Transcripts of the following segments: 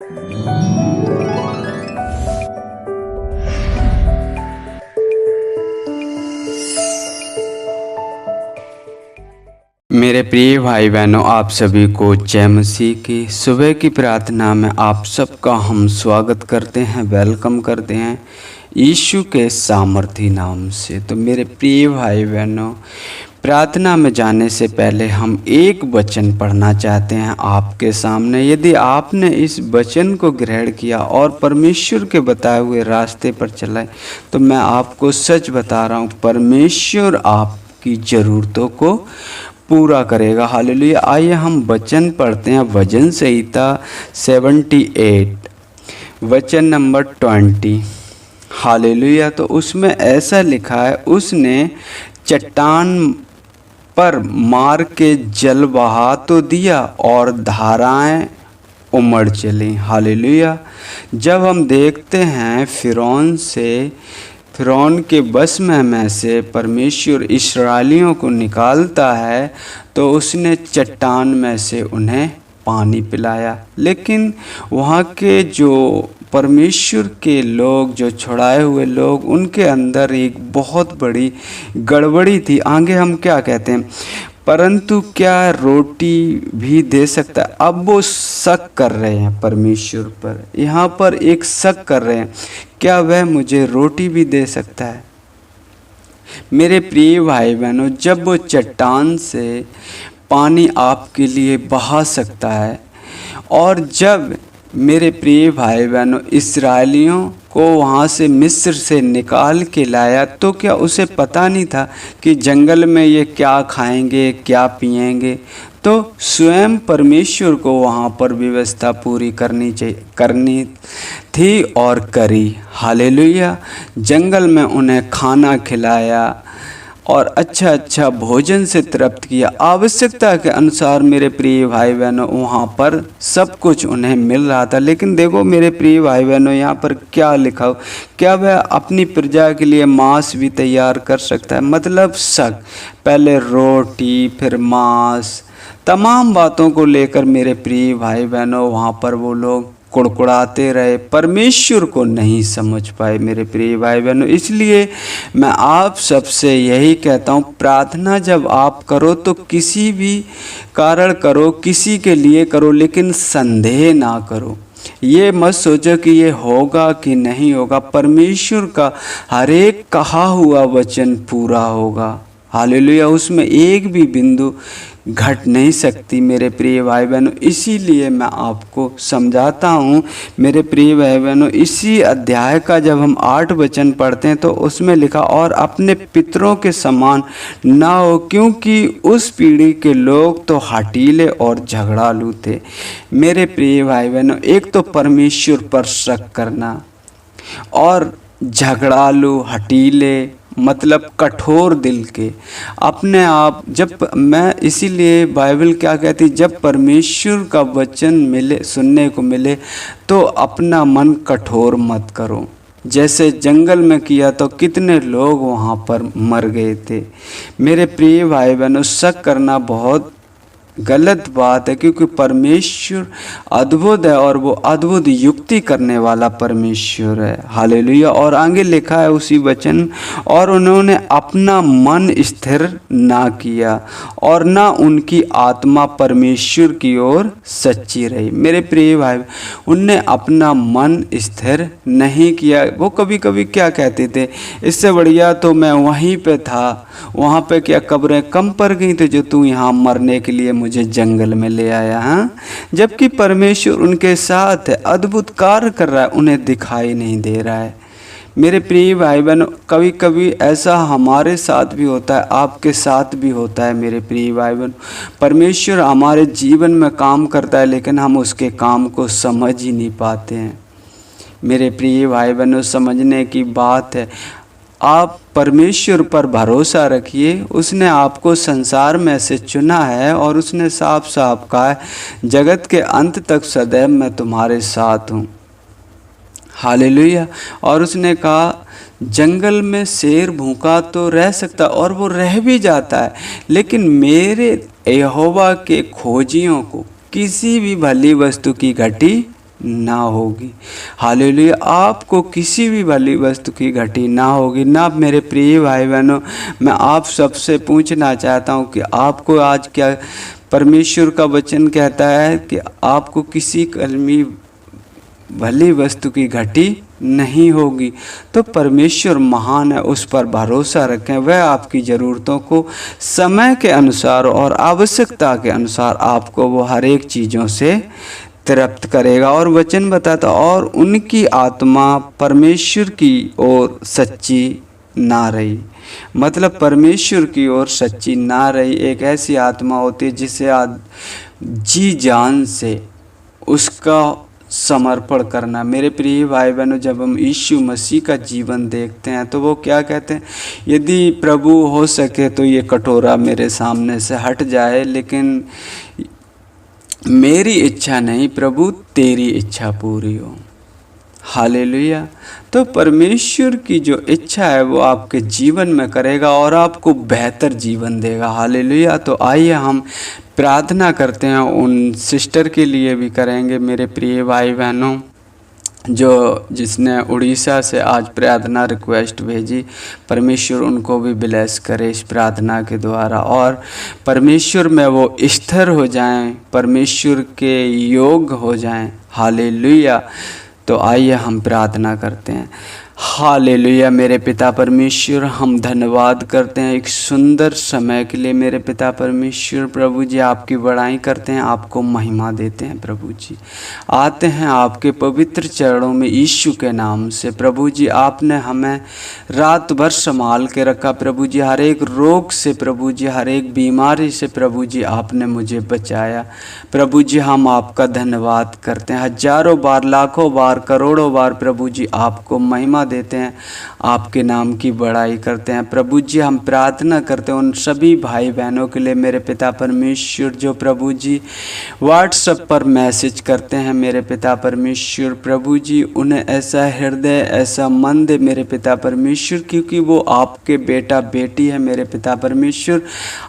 मेरे प्रिय भाई बहनों, आप सभी को जय मसीह की सुबह की प्रार्थना में आप सबका हम स्वागत करते हैं, वेलकम करते हैं यीशु के सामर्थी नाम से। तो मेरे प्रिय भाई बहनों, प्रार्थना में जाने से पहले हम एक वचन पढ़ना चाहते हैं आपके सामने। यदि आपने इस वचन को ग्रहण किया और परमेश्वर के बताए हुए रास्ते पर चलाए तो मैं आपको सच बता रहा हूँ, परमेश्वर आपकी ज़रूरतों को पूरा करेगा। हालेलुया। आइए हम वचन पढ़ते हैं। भजन संहिता 78 वचन नंबर 20। हालेलुया। तो उसमें ऐसा लिखा है, उसने चट्टान पर मार के जल बहा तो दिया और धाराएं उमड़ चली। हालेलुया। जब हम देखते हैं फ़िरौन के बस में से परमेश्वर इस्राएलियों को निकालता है तो उसने चट्टान में से उन्हें पानी पिलाया। लेकिन वहाँ के जो परमेश्वर के लोग, जो छुड़ाए हुए लोग, उनके अंदर एक बहुत बड़ी गड़बड़ी थी। आगे हम क्या कहते हैं, परंतु क्या रोटी भी दे सकता है। अब वो शक कर रहे हैं परमेश्वर पर, यहाँ पर एक शक कर रहे हैं, क्या वह मुझे रोटी भी दे सकता है। मेरे प्रिय भाई बहनों, जब वो चट्टान से पानी आपके लिए बहा सकता है, और जब मेरे प्रिय भाई बहनों इस्राएलियों को वहाँ से मिस्र से निकाल के लाया, तो क्या उसे पता नहीं था कि जंगल में ये क्या खाएंगे, क्या पिएंगे। तो स्वयं परमेश्वर को वहाँ पर व्यवस्था पूरी करनी थी और करी। हालेलुया। जंगल में उन्हें खाना खिलाया और अच्छा भोजन से तृप्त किया। आवश्यकता के अनुसार मेरे प्रिय भाई बहनों वहाँ पर सब कुछ उन्हें मिल रहा था। लेकिन देखो मेरे प्रिय भाई बहनों, यहाँ पर क्या लिखा हो, क्या वह अपनी प्रजा के लिए मांस भी तैयार कर सकता है। मतलब शक, पहले रोटी फिर मांस, तमाम बातों को लेकर मेरे प्रिय भाई बहनों वहाँ पर वो लोग कुड़कुड़ाते रहे, परमेश्वर को नहीं समझ पाए मेरे प्रिय भाई बहनों। इसलिए मैं आप सबसे यही कहता हूँ, प्रार्थना जब आप करो तो किसी भी कारण करो, किसी के लिए करो, लेकिन संदेह ना करो। ये मत सोचो कि ये होगा कि नहीं होगा। परमेश्वर का हर एक कहा हुआ वचन पूरा होगा। हालेलुया। उसमें एक भी बिंदु घट नहीं सकती मेरे प्रिय भाई बहनों। इसीलिए मैं आपको समझाता हूँ मेरे प्रिय भाई बहनों। इसी अध्याय का जब हम 8 वचन पढ़ते हैं तो उसमें लिखा, और अपने पितरों के समान ना हो, क्योंकि उस पीढ़ी के लोग तो हठीले और झगड़ालू थे। मेरे प्रिय भाई बहनों, एक तो परमेश्वर पर शक करना, और झगड़ालू, हठीले मतलब कठोर दिल के अपने आप। जब मैं इसीलिए बाइबल क्या कहती, जब परमेश्वर का वचन मिले, सुनने को मिले, तो अपना मन कठोर मत करो। जैसे जंगल में किया तो कितने लोग वहाँ पर मर गए थे। मेरे प्रिय भाई बहनों, शक करना बहुत गलत बात है, क्योंकि परमेश्वर अद्भुत है और वो अद्भुत युक्ति करने वाला परमेश्वर है। हालेलुया। और आगे लिखा है उसी वचन, और उन्होंने अपना मन स्थिर ना किया और ना उनकी आत्मा परमेश्वर की ओर सच्ची रही। मेरे प्रिय भाई, उनने अपना मन स्थिर नहीं किया। वो कभी कभी क्या कहते थे, इससे बढ़िया तो मैं वहीं पे था, वहाँ पे क्या कब्रें कम पड़ गई थी जो तू यहाँ मरने के लिए मुझे जंगल में ले आया। हाँ, जबकि परमेश्वर उनके साथ है, अद्भुत कार्य कर रहा है, उन्हें दिखाई नहीं दे रहा है। मेरे प्रिय भाई बहनों, कभी कभी ऐसा हमारे साथ भी होता है, आपके साथ भी होता है मेरे प्रिय भाई बहनों। परमेश्वर हमारे जीवन में काम करता है, लेकिन हम उसके काम को समझ ही नहीं पाते हैं। मेरे प्रिय भाई बहनों, समझने की बात है। आप परमेश्वर पर भरोसा रखिए। उसने आपको संसार में से चुना है और उसने साफ साफ कहा है, जगत के अंत तक सदैव मैं तुम्हारे साथ हूँ। हालेलुया। और उसने कहा, जंगल में शेर भूखा तो रह सकता और वो रह भी जाता है, लेकिन मेरे यहोवा के खोजियों को किसी भी भली वस्तु की घटी ना होगी। हालेलुया। आपको किसी भी भली वस्तु की घटी ना होगी ना। मेरे प्रिय भाई बहनों, मैं आप सबसे पूछना चाहता हूँ कि आपको आज क्या परमेश्वर का वचन कहता है कि आपको किसी कलमी भली वस्तु की घटी नहीं होगी। तो परमेश्वर महान है, उस पर भरोसा रखें। वह आपकी ज़रूरतों को समय के अनुसार और आवश्यकता के अनुसार आपको वो हर एक चीज़ों से तृप्त करेगा। और वचन बताता, और उनकी आत्मा परमेश्वर की ओर सच्ची ना रही। मतलब परमेश्वर की ओर सच्ची ना रही एक ऐसी आत्मा होती है जिसे जी जान से उसका समर्पण करना। मेरे प्रिय भाई बहनों, जब हम यीशु मसीह का जीवन देखते हैं तो वो क्या कहते हैं, यदि प्रभु हो सके तो ये कटोरा मेरे सामने से हट जाए, लेकिन मेरी इच्छा नहीं प्रभु, तेरी इच्छा पूरी हो। हालेलुया। तो परमेश्वर की जो इच्छा है वो आपके जीवन में करेगा और आपको बेहतर जीवन देगा। हालेलुया। तो आइए हम प्रार्थना करते हैं, उन सिस्टर के लिए भी करेंगे। मेरे प्रिय भाई बहनों, जिसने उड़ीसा से आज प्रार्थना रिक्वेस्ट भेजी, परमेश्वर उनको भी ब्लेस करे इस प्रार्थना के द्वारा, और परमेश्वर में वो स्थिर हो जाएं, परमेश्वर के योग हो जाएं। हालेलुया। तो आइए हम प्रार्थना करते हैं। हालेलुया। मेरे पिता परमेश्वर, हम धन्यवाद करते हैं एक सुंदर समय के लिए। मेरे पिता परमेश्वर, प्रभु जी आपकी बड़ाई करते हैं, आपको महिमा देते हैं। प्रभु जी आते हैं आपके पवित्र चरणों में यीशु के नाम से। प्रभु जी आपने हमें रात भर संभाल के रखा। प्रभु जी हर एक रोग से, प्रभु जी हर एक बीमारी से, प्रभु जी आपने मुझे बचाया। प्रभु जी हम आपका धन्यवाद करते हैं, हजारों बार, लाखों बार, करोड़ों बार प्रभु जी आपको महिमा देते हैं, आपके नाम की बड़ाई करते हैं। प्रभु जी हम प्रार्थना करते हैं उन सभी भाई बहनों के लिए, मेरे पिता परमेश्वर, जो प्रभु जी व्हाट्सएप पर मैसेज करते हैं। मेरे पिता परमेश्वर, प्रभु जी उन्हें ऐसा हृदय, ऐसा मन दे मेरे पिता परमेश्वर, क्योंकि वो आपके बेटा बेटी है। मेरे पिता परमेश्वर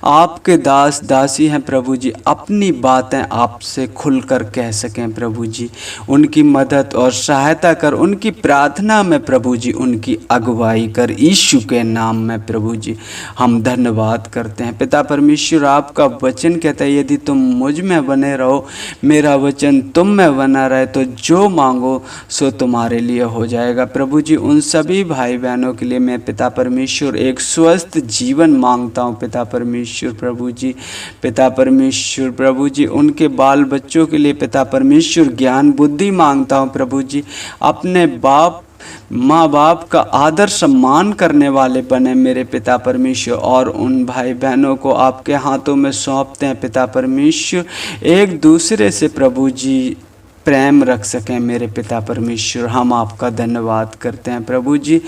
आपके दास दासी हैं। प्रभु जी अपनी बातें आपसे खुलकर कह सकें। प्रभु जी उनकी मदद और सहायता कर, उनकी प्रार्थना में प्रभु जी उनकी अगुवाई कर, यीशु के नाम में। प्रभु जी हम धन्यवाद करते हैं। पिता परमेश्वर आपका वचन कहता है, यदि तुम मुझ में बने रहो, मेरा वचन तुम में बना रहे, तो जो मांगो सो तुम्हारे लिए हो जाएगा। प्रभु जी उन सभी भाई बहनों के लिए मैं पिता परमेश्वर एक स्वस्थ जीवन मांगता हूँ। पिता परमेश्वर, प्रभु जी, पिता परमेश्वर, प्रभु जी उनके बाल बच्चों के लिए पिता परमेश्वर ज्ञान बुद्धि मांगता हूँ। प्रभु जी अपने माँ बाप का आदर सम्मान करने वाले बने मेरे पिता परमेश्वर, और उन भाई बहनों को आपके हाथों में सौंपते हैं। पिता परमेश्वर एक दूसरे से प्रभु जी प्रेम रख सकें। मेरे पिता परमेश्वर हम आपका धन्यवाद करते हैं। प्रभु जी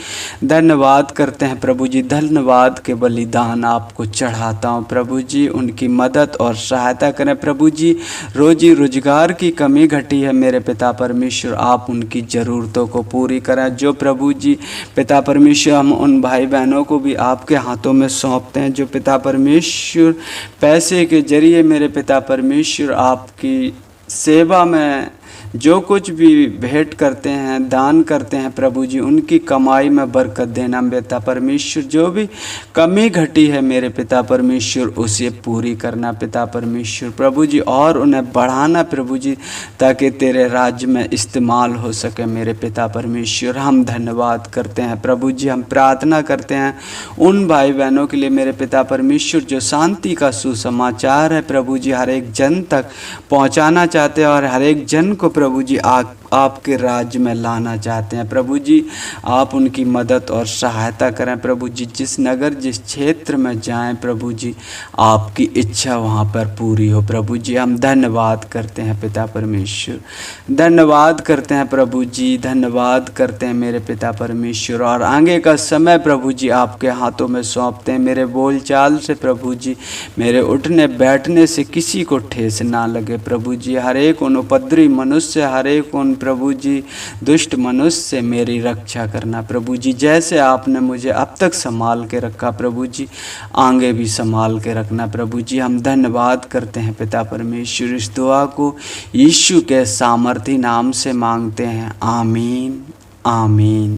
धन्यवाद करते हैं। प्रभु जी धन्यवाद के बलिदान आपको चढ़ाता हूँ। प्रभु जी उनकी मदद और सहायता करें। प्रभु जी रोजी रोजगार की कमी घटी है, मेरे पिता परमेश्वर आप उनकी ज़रूरतों को पूरी करें। जो प्रभु जी पिता परमेश्वर हम उन भाई बहनों को भी आपके हाथों में सौंपते हैं, जो पिता परमेश्वर पैसे के जरिए मेरे पिता परमेश्वर आपकी सेवा में जो कुछ भी भेंट करते हैं, दान करते हैं, प्रभु जी उनकी कमाई में बरकत देना। पिता परमेश्वर जो भी कमी घटी है मेरे पिता परमेश्वर उसे पूरी करना। पिता परमेश्वर प्रभु जी और उन्हें बढ़ाना प्रभु जी, ताकि तेरे राज्य में इस्तेमाल हो सके। मेरे पिता परमेश्वर हम धन्यवाद करते हैं। प्रभु जी हम प्रार्थना करते हैं उन भाई बहनों के लिए मेरे पिता परमेश्वर जो शांति का सुसमाचार है प्रभु जी हर एक जन तक पहुंचाना चाहते हैं, और हर एक जन को प्रभु जी आपके राज्य में लाना चाहते हैं। प्रभु जी आप उनकी मदद और सहायता करें। प्रभु जी जिस नगर जिस क्षेत्र में जाएं प्रभु जी आपकी इच्छा वहाँ पर पूरी हो। प्रभु जी हम धन्यवाद करते हैं पिता परमेश्वर, धन्यवाद करते हैं प्रभु जी, धन्यवाद करते हैं मेरे पिता परमेश्वर। और आगे का समय प्रभु जी आपके हाथों में सौंपते हैं। मेरे बोलचाल से प्रभु जी, मेरे उठने बैठने से किसी को ठेस ना लगे प्रभु जी। हर एक उन उपद्रवी मनुष्य, हर एक उन प्रभु जी दुष्ट मनुष्य से मेरी रक्षा करना प्रभु जी। जैसे आपने मुझे अब तक संभाल के रखा प्रभु जी, आगे भी संभाल के रखना प्रभु जी। हम धन्यवाद करते हैं पिता परमेश्वर, इस दुआ को यीशु के सामर्थी नाम से मांगते हैं, आमीन आमीन।